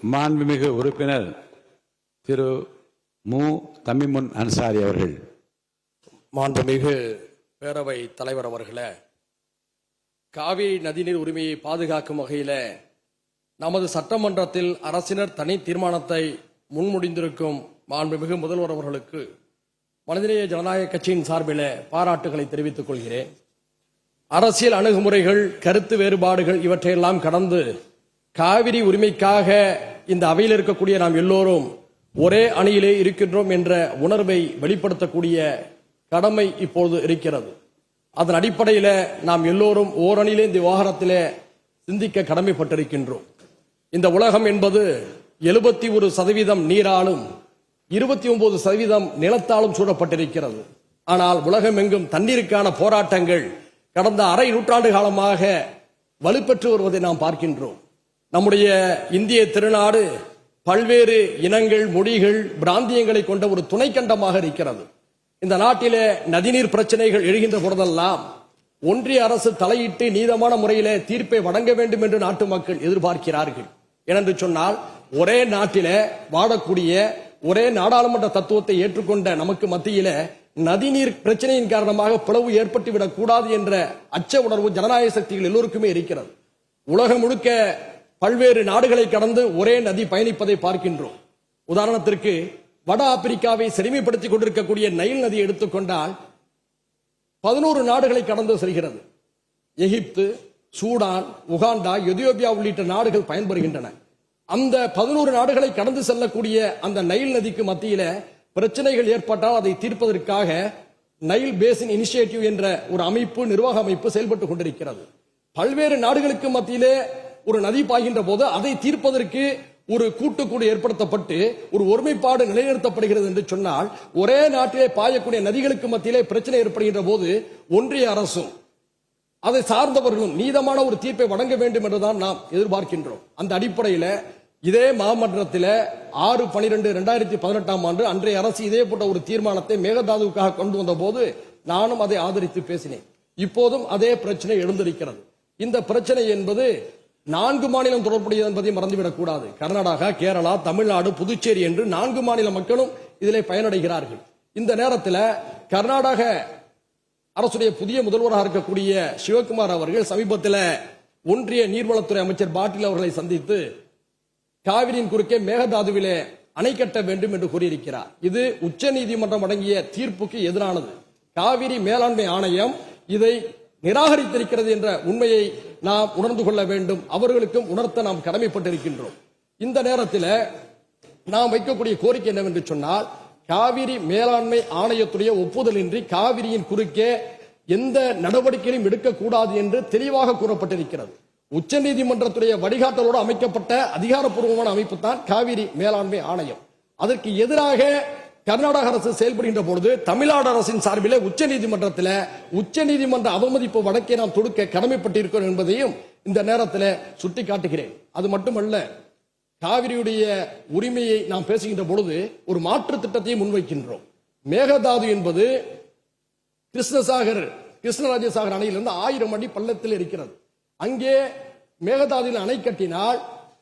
மாண்புமிகு உறுப்பினர் திரு மு தமிமுன் அன்சாரி அவர்கள். மாண்புமிகு பேரவை தலைவர் அவர்களே, காவிரி நதிநீர் உரிமையை பாதுகாக்கும் வகையில் நமது சட்டமன்றத்தில் அரசினர் தனி தீர்மானத்தை முன்மொழிந்திருக்கும் மாண்புமிகு முதல்வர் அவர்களுக்கு மனிதநேய ஜனநாயக கட்சியின் சார்பில் பாராட்டுகளை தெரிவித்துக் கொள்கிறேன். அரசியல் அணுகுமுறைகள், கருத்து வேறுபாடுகள் இவற்றையெல்லாம் கடந்து காவிரி உரிமைக்காக இந்த அவையில் இருக்கக்கூடிய நாம் எல்லோரும் ஒரே அணியிலே இருக்கின்றோம் என்ற உணர்வை வெளிப்படுத்தக்கூடிய கடமை இப்போது இருக்கிறது. அதன் அடிப்படையில் நாம் எல்லோரும் ஓரணியிலே இந்த விவகாரத்திலே சிந்திக்க கடமைப்பட்டிருக்கின்றோம். இந்த உலகம் என்பது 71% நீராலும் 29% நிலத்தாலும் சூழப்பட்டிருக்கிறது. ஆனால் உலகம் எங்கும் தண்ணீருக்கான போராட்டங்கள் கடந்த அரை நூற்றாண்டு காலமாக வலுப்பெற்று வருவதை நாம் பார்க்கின்றோம். நம்முடைய இந்திய திருநாடு பல்வேறு இனங்கள், மொழிகள், பிராந்தியங்களை கொண்ட ஒரு துணைக்கண்டமாக இருக்கிறது. இந்த நாட்டிலே நதிநீர் பிரச்சனைகள் எழுகின்ற பொழுதெல்லாம் ஒன்றிய அரசு தலையிட்டு நீதமான முறையிலே தீர்ப்பை வழங்க வேண்டும் என்று நாட்டு மக்கள் எதிர்பார்க்கிறார்கள். ஏனென்று சொன்னால், ஒரே நாட்டிலே வாழக்கூடிய ஒரே நாடாளுமன்ற தத்துவத்தை ஏற்றுக்கொண்ட நமக்கு மத்தியில நதிநீர் பிரச்சனையின் காரணமாக பிளவு ஏற்பட்டுவிடக் கூடாது என்ற அச்ச உணர்வு ஜனநாயக சக்திகள் எல்லோருக்குமே இருக்கிறது. உலகம் முழுக்க பல்வேறு நாடுகளை கடந்து ஒரே நதி பயணிப்பதை பார்க்கின்றோம். உதாரணத்திற்கு வட ஆப்பிரிக்காவை செழுமைப்படுத்திக் கொண்டிருக்கக்கூடிய நைல் நதியை எடுத்துக்கொண்டால் 11 நாடுகளை கடந்து செல்கிறது. எகிப்து, சூடான், உகாண்டா, எதியோப்பியா உள்ளிட்ட நாடுகள் பயன்பெறுகின்றன. அந்த 11 நாடுகளை கடந்து செல்லக்கூடிய அந்த நைல் நதிக்கு மத்தியில பிரச்சனைகள் ஏற்பட்டால் அதை தீர்ப்பதற்காக நைல் பேசின் இனிஷியேட்டிவ் என்ற ஒரு அமைப்பு, நிர்வாக அமைப்பு செயல்பட்டுக் கொண்டிருக்கிறது. பல்வேறு நாடுகளுக்கு மத்தியிலே ஒரு நதி பாய்கின்ற போது அதை தீர்ப்பதற்கு ஒரு கூட்டுக்குழு ஏற்படுத்தப்பட்டு ஒரு ஒருமைப்பாடு நிலைநிறுத்தப்படுகிறது என்று சொன்னால், ஒரே நாட்டிலே பாயக்கூடிய நதிகளுக்கு மத்தியிலே பிரச்சனை ஏற்படுகின்ற போது ஒன்றிய அரசும் அதை சார்ந்தவர்களும் நீதமான ஒரு தீர்ப்பை வழங்க வேண்டும் என்றுதான் நாம் எதிர்பார்க்கின்றோம். அந்த அடிப்படையில் இதே மாமன்றத்தில் 6/12/2018 அன்றைய அரசு இதே போன்ற ஒரு தீர்மானத்தை மேகதாதுவுக்காக கொண்டு வந்த போது நானும் அதை ஆதரித்து பேசினேன். இப்போதும் அதே பிரச்சனை எழுந்திருக்கிறது. இந்த பிரச்சனை என்பது 4 மாநிலம் தொடர்புடையது என்பதை மறந்துவிடக் கூடாது. கர்நாடகா, கேரளா, தமிழ்நாடு, புதுச்சேரி என்று 4 மாநில மக்களும் இதிலே பயனடைகிறார்கள். இந்த நேரத்தில் கர்நாடக அரசுடைய புதிய முதல்வராக இருக்கக்கூடிய சிவகுமார் அவர்கள் சமீபத்தில் ஒன்றிய நீர்வளத்துறை அமைச்சர் பாட்டீல் அவர்களை சந்தித்து காவிரியின் குறுக்கே மேகதாதுவிலே அணை கட்ட வேண்டும் என்று கூறியிருக்கிறார். இது உச்ச நீதிமன்றம் வழங்கிய தீர்ப்புக்கு எதிரானது. காவிரி மேலாண்மை ஆணையம் இதை நிராகரித்திருக்கிறது என்ற உண்மையை நாம் உணர்ந்து கொள்ள வேண்டும். அவர்களுக்கும் உணர்த்த நாம் கடமைப்பட்டிருக்கின்றோம். இந்த நேரத்தில் நாம் வைக்கக்கூடிய கோரிக்கை என்னவென்று சொன்னால், காவிரி மேலாண்மை ஆணையத்துடைய ஒப்புதலின்றி காவிரியின் குறுக்கே எந்த நடவடிக்கையும் எடுக்கக்கூடாது என்று தெளிவாக கூறப்பட்டிருக்கிறது. உச்ச நீதிமன்றத்துடைய வழிகாட்டலோடு அமைக்கப்பட்ட அதிகாரப்பூர்வமான அமைப்பு தான் காவிரி மேலாண்மை ஆணையம். அதற்கு எதிராக கர்நாடக அரசு செயல்படுகின்ற பொழுது தமிழ்நாடு அரசின் சார்பிலே உச்ச நீதிமன்ற அவமதிப்பு வழக்கை நாம் தொடுக்க கடமைப்பட்டிருக்கிறோம் என்பதையும் இந்த நேரத்தில் சுட்டிக்காட்டுகிறேன். அது மட்டுமல்ல, காவிரியுடைய உரிமையை நாம் பேசுகின்ற பொழுது ஒரு மாற்று திட்டத்தை முன்வைக்கின்றோம். மேகதாது என்பது கிருஷ்ணராஜசாகர் அணையிலிருந்து 1000 அடி பள்ளத்தில் இருக்கிறது. அங்கே மேகதாதுவில் அணை கட்டினால்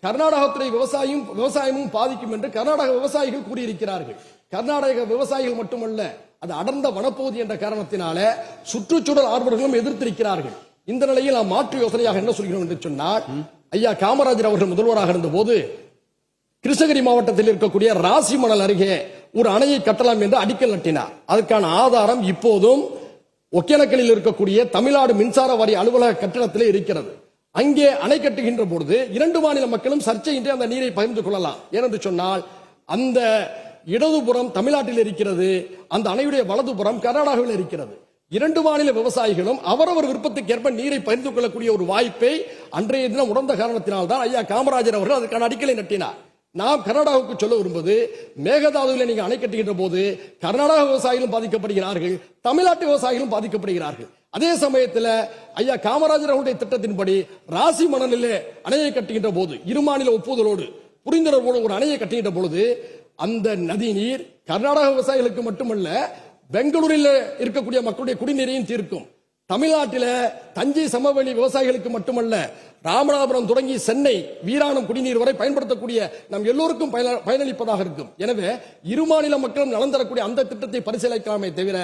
கர்நாடகத்துடைய விவசாயமும் பாதிக்கும் என்று கர்நாடக விவசாயிகள் கூறியிருக்கிறார்கள். கர்நாடக விவசாயிகள் மட்டுமல்ல, அது அடர்ந்த வனப்பகுதி என்ற காரணத்தினால சுற்றுச்சூழல் ஆர்வலர்களும் எதிர்த்திருக்கிறார்கள். இந்த நிலையில் நாம் மாற்று யோசனையாக என்ன சொல்கிறோம் என்று சொன்னால், ஐயா காமராஜர் அவர்கள் முதல்வராக இருந்த போது கிருஷ்ணகிரி மாவட்டத்தில் இருக்கக்கூடிய ராசிமணல் அருகே ஒரு அணையை கட்டலாம் என்று அடிக்கல் நட்டினார். அதற்கான ஆதாரம் இப்போதும் ஒகேனக்கலில் இருக்கக்கூடிய தமிழ்நாடு மின்சார வாரிய அலுவலக கட்டிடத்திலே இருக்கிறது. அங்கே அணை கட்டுகின்ற பொழுது 2 மாநில மக்களும் சர்ச்சையின்றி அந்த நீரை பகிர்ந்து கொள்ளலாம். ஏனென்று சொன்னால், அந்த இடதுபுறம் தமிழ்நாட்டில் இருக்கிறது, அந்த அணையுடைய வலதுபுறம் கர்நாடகாவில் இருக்கிறது. 2 மாநில விவசாயிகளும் அவரவர் விருப்பத்துக்கேற்ப நீரை பகிர்ந்து கொள்ளக்கூடிய ஒரு வாய்ப்பை அன்றைய தினம் உணர்ந்த காரணத்தினால்தான் ஐயா காமராஜர் அவர்கள் அதற்கான அடிக்கலை நட்டினார். நாம் கர்நாடகாவுக்கு சொல்ல விரும்புவது, மேகதாதுவில் நீங்க அணை கட்டுகின்ற போது கர்நாடக விவசாயிகளும் பாதிக்கப்படுகிறார்கள், தமிழ்நாட்டு விவசாயிகளும் பாதிக்கப்படுகிறார்கள். அதே சமயத்தில் ஐயா காமராஜர் அவருடைய திட்டத்தின்படி ராசி மணலிலே அணையை கட்டுகின்ற போது 2 மாநில ஒப்புதலோடு புரிந்துணர்வோடு ஒரு அணையை கட்டுகின்ற பொழுது அந்த நதி நீர் கர்நாடக விவசாயிகளுக்கு மட்டுமல்ல, பெங்களூரில் இருக்கக்கூடிய மக்களுடைய குடிநீரையும் தீர்க்கும். தமிழ்நாட்டில தஞ்சை சமவெளி விவசாயிகளுக்கு மட்டுமல்ல, ராமநாதபுரம் தொடங்கி சென்னை வீராணம் குடிநீர் வரை பயன்படுத்தக்கூடிய நம் எல்லோருக்கும் பயனளிப்பதாக இருக்கும். எனவே இரு மாநில மக்களும் நலன் தரக்கூடிய அந்த திட்டத்தை பரிசீலிக்கலாமே தவிர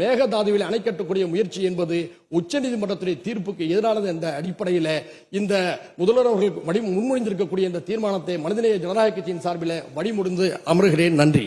மேகதாதுவில் அணை கட்டக்கூடிய முயற்சி என்பது உச்சநீதிமன்றத்துடைய தீர்ப்புக்கு எதிரானது என்ற அடிப்படையில் இந்த முதல்வர் அவர்கள் முன்மொழிந்திருக்கக்கூடிய இந்த தீர்மானத்தை மனிதநேய ஜனநாயக கட்சியின் சார்பில் வழிமுடிந்து அமர்கிறேன். நன்றி.